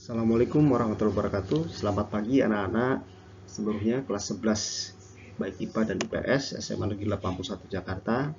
Assalamualaikum warahmatullahi wabarakatuh. Selamat pagi anak-anak seluruhnya kelas 11 baik IPA dan IPS SMA Negeri 81 Jakarta.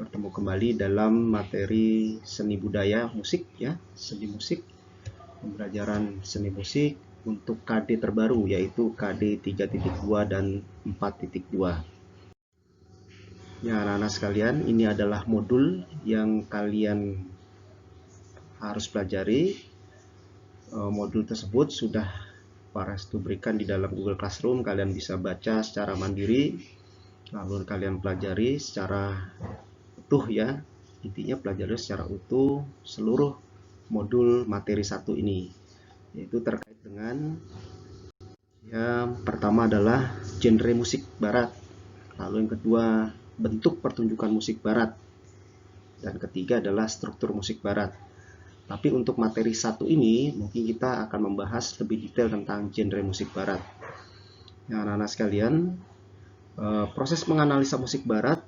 Bertemu kembali dalam materi seni budaya musik ya, seni musik, pembelajaran seni musik untuk KD terbaru yaitu KD 3.2 dan 4.2. Ya anak-anak sekalian, ini adalah modul yang kalian harus pelajari. Modul tersebut sudah Pak Restu berikan di dalam Google Classroom. Kalian bisa baca secara mandiri, lalu kalian pelajari secara utuh ya. Intinya pelajari secara utuh seluruh modul materi 1 ini, yaitu terkait dengan yang pertama adalah genre musik barat, lalu yang kedua bentuk pertunjukan musik barat, dan ketiga adalah struktur musik barat. Tapi untuk materi 1 ini mungkin kita akan membahas lebih detail tentang genre musik barat. Ya, anak-anak sekalian, proses menganalisa musik barat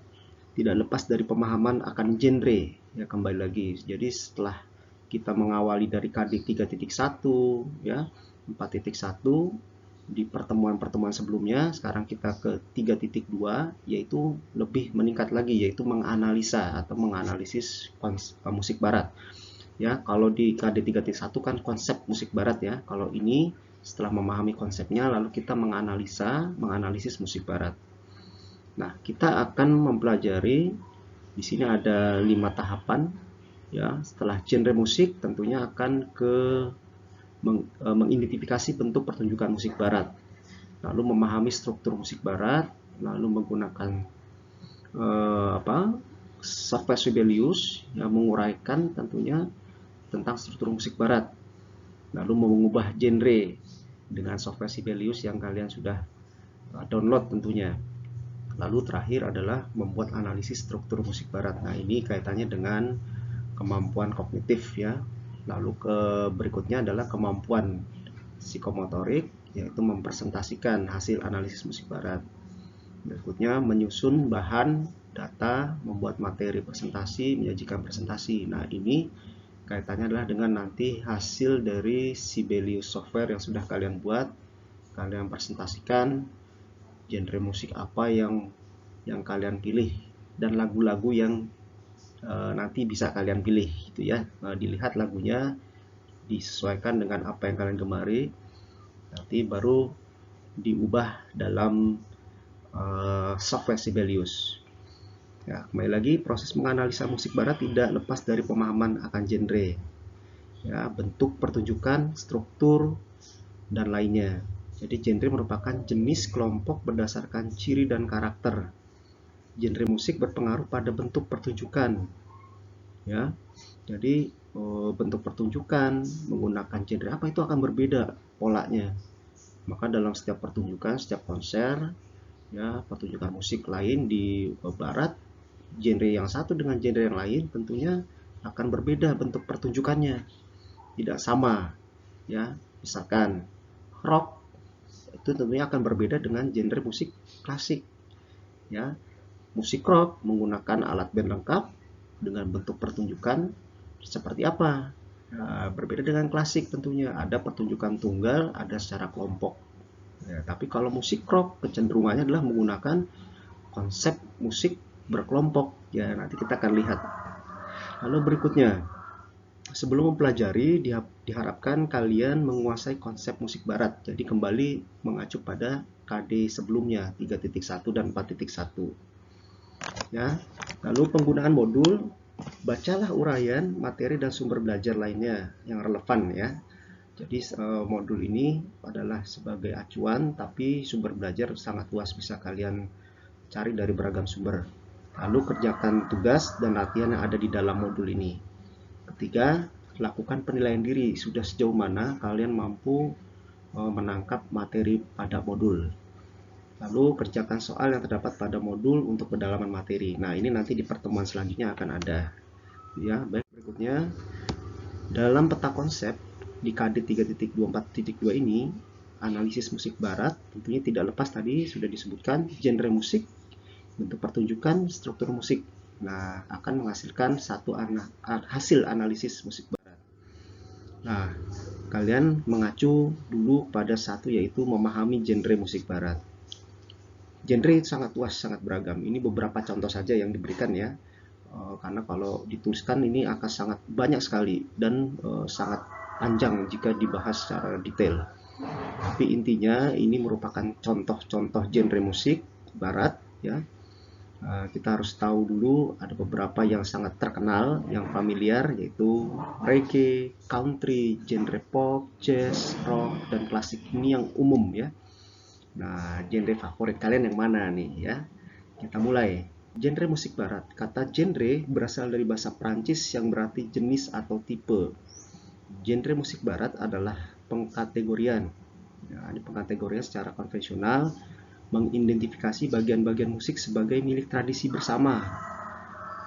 tidak lepas dari pemahaman akan genre. Ya, kembali lagi. Jadi setelah kita mengawali dari KD 3.1 ya, 4.1 di pertemuan-pertemuan sebelumnya, sekarang kita ke 3.2 yaitu lebih meningkat lagi, yaitu menganalisa atau menganalisis musik barat. Ya, kalau di KD 3.1 kan konsep musik barat ya. Kalau ini setelah memahami konsepnya lalu kita menganalisis musik barat. Nah, kita akan mempelajari di sini ada 5 tahapan ya. Setelah genre musik tentunya akan ke mengidentifikasi bentuk pertunjukan musik barat. Lalu memahami struktur musik barat, lalu menggunakan software Sibelius yang menguraikan tentunya tentang struktur musik barat, lalu mengubah genre dengan software Sibelius yang kalian sudah download tentunya. Lalu terakhir adalah membuat analisis struktur musik barat. Nah, ini kaitannya dengan kemampuan kognitif ya. Lalu ke berikutnya adalah kemampuan psikomotorik, yaitu mempresentasikan hasil analisis musik barat. Berikutnya menyusun bahan data, membuat materi presentasi, menyajikan presentasi. Nah, ini kaitannya adalah dengan nanti hasil dari Sibelius software yang sudah kalian buat. Kalian presentasikan genre musik apa yang kalian pilih dan lagu-lagu yang nanti bisa kalian pilih gitu ya. Dilihat lagunya disesuaikan dengan apa yang kalian gemari, nanti baru diubah dalam software Sibelius. Ya, kembali lagi, proses menganalisa musik barat tidak lepas dari pemahaman akan genre, ya, bentuk pertunjukan, struktur, dan lainnya. Jadi genre merupakan jenis kelompok berdasarkan ciri dan karakter. Genre musik berpengaruh pada bentuk pertunjukan, ya. Jadi bentuk pertunjukan menggunakan genre apa itu akan berbeda polanya. Maka dalam setiap pertunjukan, setiap konser, ya, pertunjukan musik lain di barat, genre yang satu dengan genre yang lain tentunya akan berbeda bentuk pertunjukannya, tidak sama ya. Misalkan rock itu tentunya akan berbeda dengan genre musik klasik ya. Musik rock menggunakan alat band lengkap dengan bentuk pertunjukan seperti apa? Nah, berbeda dengan klasik tentunya, ada pertunjukan tunggal, ada secara kelompok ya. Tapi kalau musik rock kecenderungannya adalah menggunakan konsep musik berkelompok ya, nanti kita akan lihat. Lalu berikutnya, sebelum mempelajari diharapkan kalian menguasai konsep musik barat. Jadi kembali mengacu pada KD sebelumnya 3.1 dan 4.1 ya. Lalu penggunaan modul, bacalah uraian materi dan sumber belajar lainnya yang relevan ya. Jadi modul ini adalah sebagai acuan, tapi sumber belajar sangat luas, bisa kalian cari dari beragam sumber. Lalu kerjakan tugas dan latihan yang ada di dalam modul ini. Ketiga, lakukan penilaian diri, sudah sejauh mana kalian mampu menangkap materi pada modul. Lalu kerjakan soal yang terdapat pada modul untuk pendalaman materi. Nah, ini nanti di pertemuan selanjutnya akan ada. Ya, baik, berikutnya dalam peta konsep di KD 3.24.2 ini, analisis musik barat tentunya tidak lepas tadi sudah disebutkan genre musik, bentuk pertunjukan, struktur musik. Nah, akan menghasilkan satu hasil analisis musik barat. Nah, kalian mengacu dulu pada satu, yaitu memahami genre musik barat. Genre sangat luas, sangat beragam. Ini beberapa contoh saja yang diberikan ya. Karena kalau dituliskan ini akan sangat banyak sekali dan sangat panjang jika dibahas secara detail. Tapi intinya ini merupakan contoh-contoh genre musik barat ya. Kita harus tahu dulu ada beberapa yang sangat terkenal, yang familiar, yaitu reggae, country, genre pop, jazz, rock, dan klasik. Ini yang umum ya. Nah, genre favorit kalian yang mana nih ya? Kita mulai. Genre musik barat. Kata genre berasal dari bahasa Prancis yang berarti jenis atau tipe. Genre musik barat adalah pengkategorian. Ya, ini pengkategorian secara konvensional mengidentifikasi bagian-bagian musik sebagai milik tradisi bersama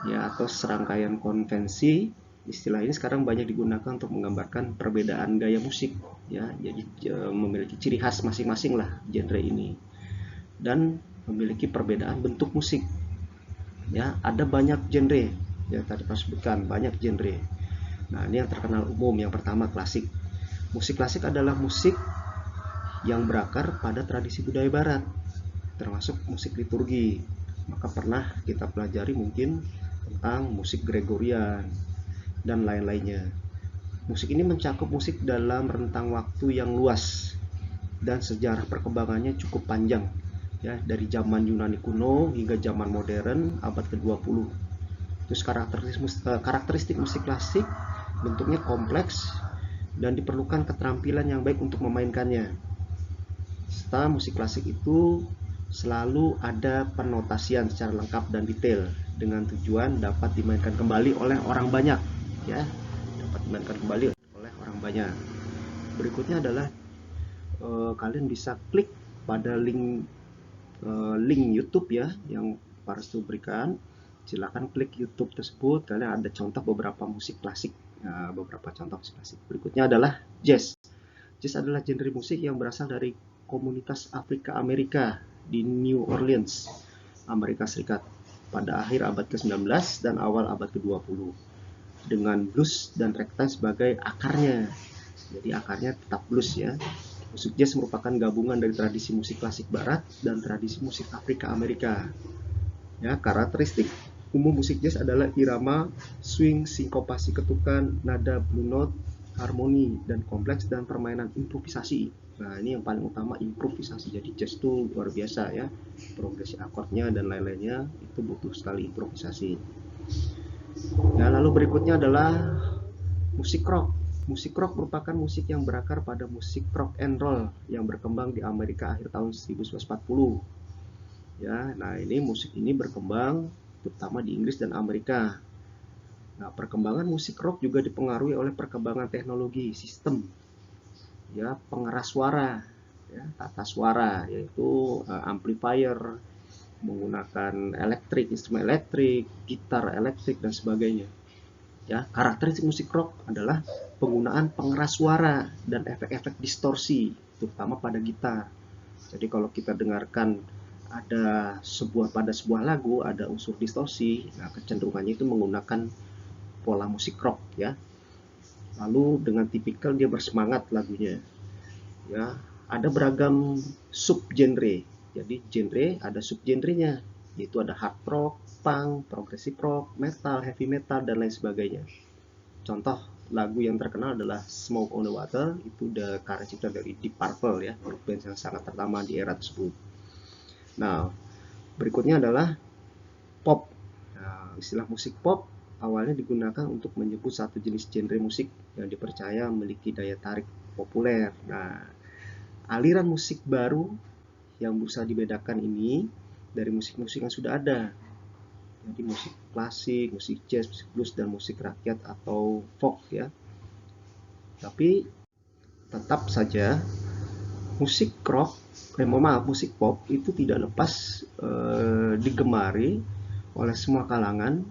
ya, atau serangkaian konvensi. Istilah ini sekarang banyak digunakan untuk menggambarkan perbedaan gaya musik ya, jadi memiliki ciri khas masing-masing lah genre ini, dan memiliki perbedaan bentuk musik ya. Ada banyak genre ya, tadi pas sebutkan banyak genre. Nah, ini yang terkenal umum. Yang pertama, klasik. Musik klasik adalah musik yang berakar pada tradisi budaya barat, termasuk musik liturgi. Maka pernah kita pelajari mungkin tentang musik Gregorian dan lain-lainnya. Musik ini mencakup musik dalam rentang waktu yang luas dan sejarah perkembangannya cukup panjang ya, dari zaman Yunani kuno hingga zaman modern abad ke-20. Terus karakteristik musik klasik bentuknya kompleks dan diperlukan keterampilan yang baik untuk memainkannya. Serta musik klasik itu selalu ada penotasian secara lengkap dan detail dengan tujuan dapat dimainkan kembali oleh orang banyak ya, dapat dimainkan kembali oleh orang banyak. Berikutnya adalah kalian bisa klik pada link YouTube ya yang Pak Restu berikan. Silakan klik YouTube tersebut, kalian ada contoh beberapa musik klasik. Beberapa contoh musik klasik. Berikutnya adalah jazz. Jazz adalah genre musik yang berasal dari komunitas Afrika Amerika di New Orleans, Amerika Serikat pada akhir abad ke-19 dan awal abad ke-20, dengan blues dan ragtime sebagai akarnya. Jadi akarnya tetap blues ya. Musik jazz merupakan gabungan dari tradisi musik klasik barat dan tradisi musik Afrika Amerika. Ya, karakteristik umum musik jazz adalah irama, swing, sinkopasi ketukan, nada blue note, harmoni dan kompleks, dan permainan improvisasi. Nah, ini yang paling utama, improvisasi. Jadi jazz itu luar biasa ya, progresi akordnya dan lain-lainnya itu butuh sekali improvisasi. Nah, lalu berikutnya adalah musik rock. Musik rock merupakan musik yang berakar pada musik rock and roll yang berkembang di Amerika akhir tahun 1940. Ya, nah ini musik ini berkembang terutama di Inggris dan Amerika. Nah, perkembangan musik rock juga dipengaruhi oleh perkembangan teknologi sistem ya, pengeras suara ya, tata suara, yaitu amplifier menggunakan instrumen elektrik, gitar elektrik dan sebagainya. Ya, karakteristik musik rock adalah penggunaan pengeras suara dan efek-efek distorsi, terutama pada gitar. Jadi kalau kita dengarkan ada pada sebuah lagu ada unsur distorsi, nah kecenderungannya itu menggunakan pola musik rock ya. Lalu dengan tipikal dia bersemangat lagunya. Ya, ada beragam subgenre. Jadi genre ada subgenrenya, yaitu ada hard rock, punk, progressive rock, metal, heavy metal dan lain sebagainya. Contoh lagu yang terkenal adalah Smoke on the Water, itu karya cipta dari Deep Purple ya, grup band yang sangat terutama di era tersebut. Nah, berikutnya adalah pop. Nah, istilah musik pop awalnya digunakan untuk menyebut satu jenis genre musik yang dipercaya memiliki daya tarik populer. Nah, aliran musik baru yang berusaha dibedakan ini dari musik-musik yang sudah ada. Jadi musik klasik, musik jazz, musik blues, dan musik rakyat atau folk ya. Tapi tetap saja musik rock, musik pop itu tidak lepas digemari oleh semua kalangan,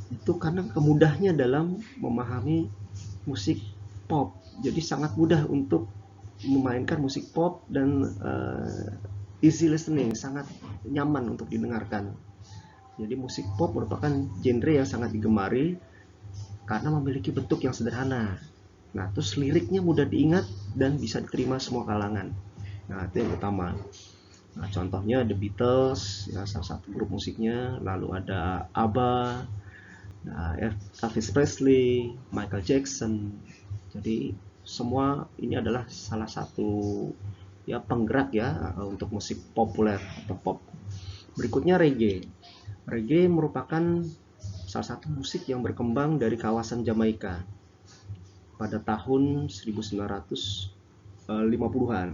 itu karena kemudahnya dalam memahami musik pop. Jadi sangat mudah untuk memainkan musik pop dan easy listening, sangat nyaman untuk didengarkan. Jadi musik pop merupakan genre yang sangat digemari karena memiliki bentuk yang sederhana. Nah, terus liriknya mudah diingat dan bisa diterima semua kalangan. Nah, itu yang utama. Nah, contohnya The Beatles, ya, salah satu grup musiknya. Lalu ada ABBA, nah, Elvis Presley, Michael Jackson. Jadi semua ini adalah salah satu ya penggerak ya untuk musik populer atau pop. Berikutnya reggae. Reggae merupakan salah satu musik yang berkembang dari kawasan Jamaika pada tahun 1950-an.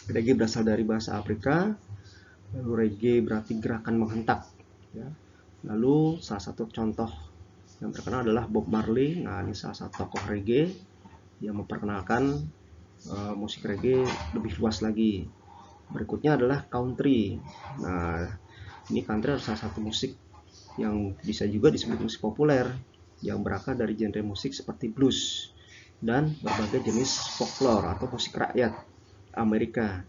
Reggae berasal dari bahasa Afrika, lalu reggae berarti gerakan menghentak. Ya. Lalu salah satu contoh yang terkenal adalah Bob Marley. Nah, ini salah satu tokoh reggae yang memperkenalkan musik reggae lebih luas lagi. Berikutnya adalah country. Nah, ini country adalah salah satu musik yang bisa juga disebut musik populer yang berakar dari genre musik seperti blues dan berbagai jenis folklore atau musik rakyat Amerika.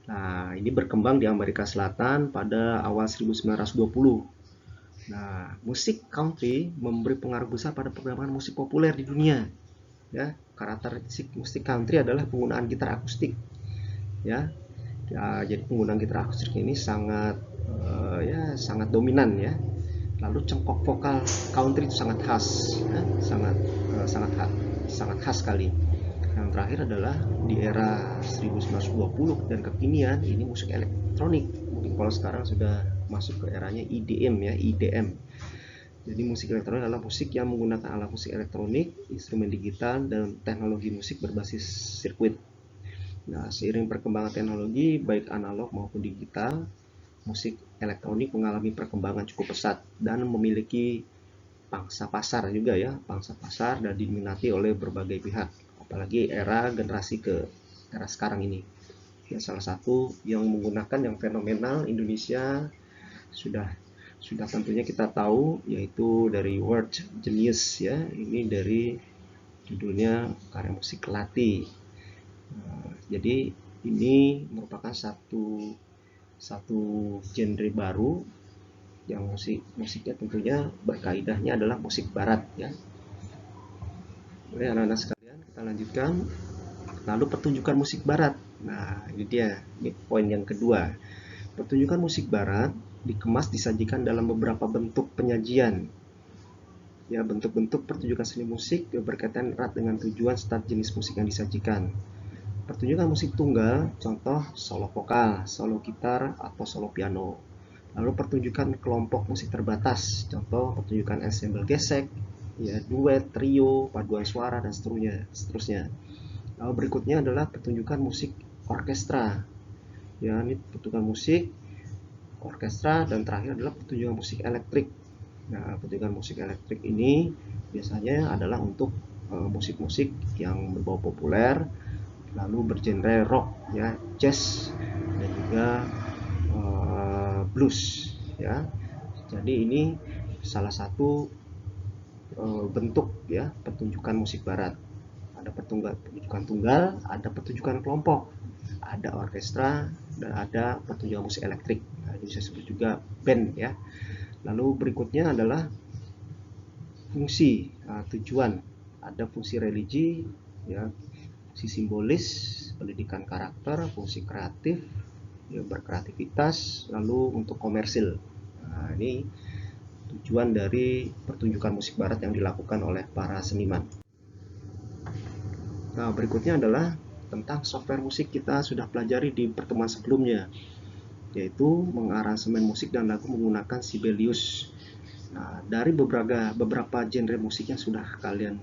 Nah, ini berkembang di Amerika Selatan pada awal 1920. Nah, musik country memberi pengaruh besar pada perkembangan musik populer di dunia. Ya, karakteristik musik country adalah penggunaan gitar akustik. Ya, jadi penggunaan gitar akustik ini sangat sangat dominan ya. Lalu cengkok vokal country itu sangat khas, ya, sangat khas sekali. Yang terakhir adalah di era 1920 dan kekinian ini musik elektronik. Mungkin kalau sekarang sudah masuk ke eranya EDM ya, EDM. Jadi musik elektronik adalah musik yang menggunakan alat musik elektronik, instrumen digital, dan teknologi musik berbasis sirkuit. Nah, seiring perkembangan teknologi baik analog maupun digital, musik elektronik mengalami perkembangan cukup pesat dan memiliki pangsa pasar juga ya, pangsa pasar dan diminati oleh berbagai pihak, apalagi era generasi ke era sekarang ini. Ya, salah satu yang menggunakan yang fenomenal Indonesia sudah tentunya kita tahu yaitu dari World Genius ya, ini dari judulnya karya musik Kelati. Jadi ini merupakan satu genre baru yang musiknya tentunya berkaidahnya adalah musik barat ya. Oke anak-anak sekalian, kita lanjutkan. Lalu pertunjukan musik barat. Nah, ini dia, ini poin yang kedua. Pertunjukan musik barat dikemas disajikan dalam beberapa bentuk penyajian. Ya, bentuk-bentuk pertunjukan seni musik berkaitan erat dengan tujuan serta jenis musik yang disajikan. Pertunjukan musik tunggal, contoh solo vokal, solo gitar, atau solo piano. Lalu pertunjukan kelompok musik terbatas, contoh pertunjukan ensemble gesek, ya, duet, trio, paduan suara, dan seterusnya. Lalu berikutnya adalah pertunjukan musik orkestra. Ya, ini pertunjukan musik orkestra, dan terakhir adalah pertunjukan musik elektrik. Nah, pertunjukan musik elektrik ini biasanya adalah untuk musik-musik yang berbau populer, lalu bergenre rock ya, jazz, dan juga blues ya. Jadi ini salah satu bentuk ya pertunjukan musik barat. Ada pertunjukan tunggal, ada pertunjukan kelompok, ada orkestra, dan ada pertunjukan musik elektrik. Nah, ini bisa disebut juga band ya. Lalu berikutnya adalah fungsi, tujuan. Ada fungsi religi ya, fungsi simbolis, pendidikan karakter, fungsi kreatif, ya, berkreativitas, lalu untuk komersil. Nah, ini tujuan dari pertunjukan musik barat yang dilakukan oleh para seniman. Nah, berikutnya adalah tentang software musik. Kita sudah pelajari di pertemuan sebelumnya, yaitu mengaransemen musik dan lagu menggunakan Sibelius. Nah, dari beberapa genre musik yang sudah kalian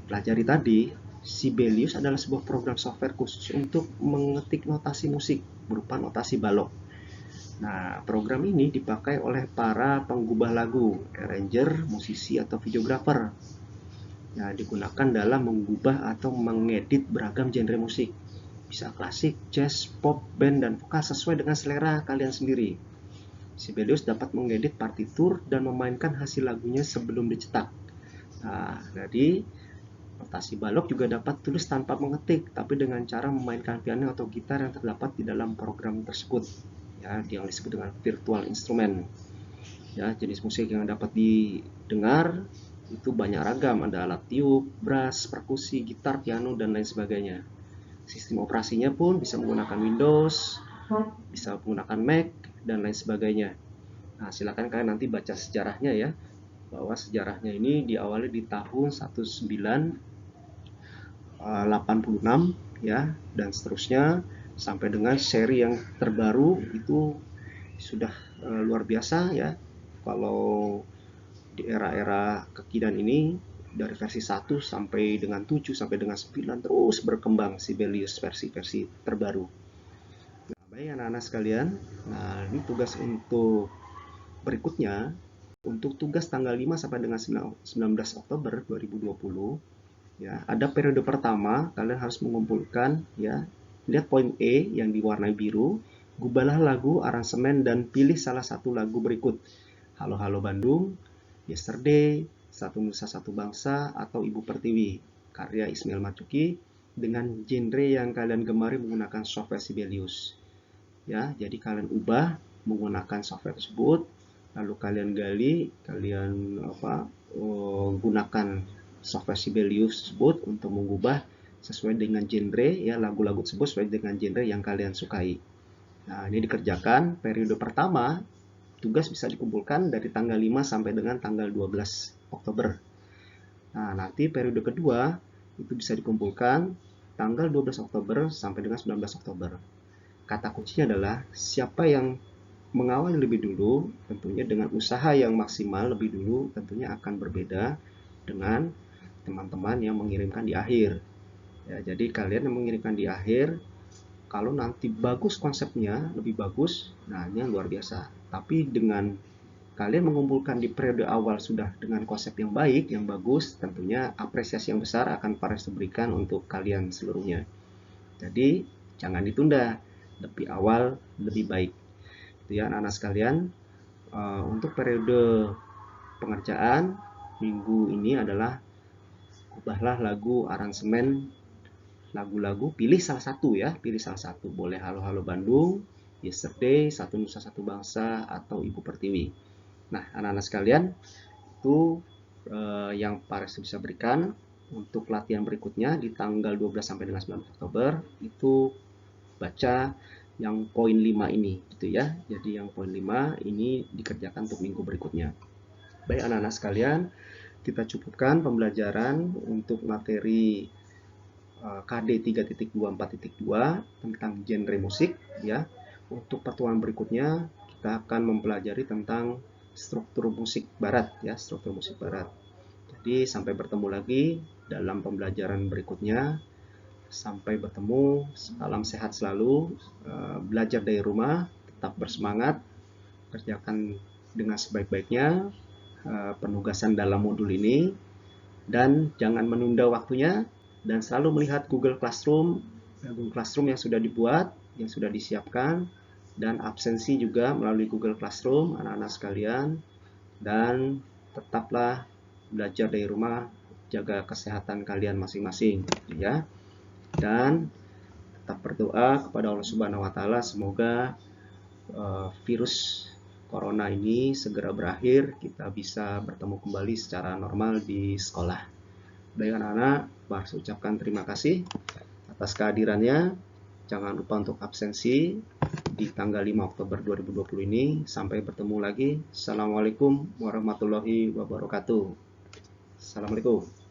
pelajari tadi, Sibelius adalah sebuah program software khusus untuk mengetik notasi musik berupa notasi balok. Nah, program ini dipakai oleh para penggubah lagu, arranger, musisi, atau videografer. Nah, digunakan dalam mengubah atau mengedit beragam genre musik. Bisa klasik, jazz, pop, band, dan vokal sesuai dengan selera kalian sendiri. Sibelius dapat mengedit partitur dan memainkan hasil lagunya sebelum dicetak. Nah, jadi notasi balok juga dapat tulis tanpa mengetik, tapi dengan cara memainkan piano atau gitar yang terdapat di dalam program tersebut. Ya, yang disebut dengan virtual instrument. Ya, jenis musik yang dapat didengar itu banyak ragam, ada alat tiup, brass, perkusi, gitar, piano, dan lain sebagainya. Sistem operasinya pun bisa menggunakan Windows, bisa menggunakan Mac, dan lain sebagainya. Nah, silakan kalian nanti baca sejarahnya ya, bahwa sejarahnya ini diawali di tahun 1986 ya, dan seterusnya sampai dengan seri yang terbaru itu sudah luar biasa ya. Kalau di era-era kekinian ini dari versi 1 sampai dengan 7 sampai dengan 9 terus berkembang Sibelius versi-versi terbaru. Nah, baik anak-anak sekalian, nah ini tugas untuk berikutnya, untuk tugas tanggal 5 sampai dengan 19 Oktober 2020 ya, ada periode pertama kalian harus mengumpulkan ya, lihat poin E yang diwarnai biru, gubahlah lagu, aransemen, dan pilih salah satu lagu berikut: Halo Halo Bandung, Yesterday, Satu Nusa Satu Bangsa, atau Ibu Pertiwi karya Ismail Marzuki dengan genre yang kalian gemari menggunakan software Sibelius ya. Jadi kalian ubah menggunakan software tersebut, lalu kalian gali, kalian gunakan software Sibelius tersebut untuk mengubah sesuai dengan genre ya, lagu-lagu tersebut sesuai dengan genre yang kalian sukai. Nah, ini dikerjakan periode pertama, tugas bisa dikumpulkan dari tanggal 5 sampai dengan tanggal 12 Oktober. Nah, nanti periode kedua itu bisa dikumpulkan tanggal 12 Oktober sampai dengan 19 Oktober. Kata kuncinya adalah siapa yang mengawal lebih dulu, tentunya dengan usaha yang maksimal lebih dulu, tentunya akan berbeda dengan teman-teman yang mengirimkan di akhir. Ya, jadi kalian yang mengirimkan di akhir, kalau nanti bagus konsepnya, lebih bagus, nah ini luar biasa. Tapi dengan kalian mengumpulkan di periode awal sudah dengan konsep yang baik, yang bagus, tentunya apresiasi yang besar akan Pares berikan untuk kalian seluruhnya. Jadi jangan ditunda, lebih awal lebih baik. Itu ya anak-anak sekalian. Untuk periode pengerjaan minggu ini adalah ubahlah lagu, aransemen, lagu-lagu, pilih salah satu ya, pilih salah satu. Boleh Halo Halo Bandung, Yesterday, Satu Nusa Satu Bangsa, atau Ibu Pertiwi. Nah, anak-anak sekalian, itu yang Pares bisa berikan. Untuk latihan berikutnya di tanggal 12 sampai dengan 19 Oktober itu baca yang poin 5 ini gitu ya. Jadi yang poin 5 ini dikerjakan untuk minggu berikutnya. Baik anak-anak sekalian, kita cukupkan pembelajaran untuk materi KD 3.24.2 tentang genre musik ya. Untuk pertemuan berikutnya kita akan mempelajari tentang struktur musik barat ya, struktur musik barat. Jadi sampai bertemu lagi dalam pembelajaran berikutnya. Sampai bertemu, salam sehat selalu, belajar dari rumah, tetap bersemangat, kerjakan dengan sebaik-baiknya penugasan dalam modul ini, dan jangan menunda waktunya, dan selalu melihat Google Classroom yang sudah dibuat, yang sudah disiapkan, dan absensi juga melalui Google Classroom anak-anak sekalian, dan tetaplah belajar dari rumah, jaga kesehatan kalian masing-masing ya, dan tetap berdoa kepada Allah Subhanahu wa Ta'ala semoga virus corona ini segera berakhir, kita bisa bertemu kembali secara normal di sekolah. Baik anak-anak, Pares ucapkan terima kasih atas kehadirannya. Jangan lupa untuk absensi di tanggal 5 Oktober 2020 ini. Sampai bertemu lagi. Assalamualaikum warahmatullahi wabarakatuh. Assalamualaikum.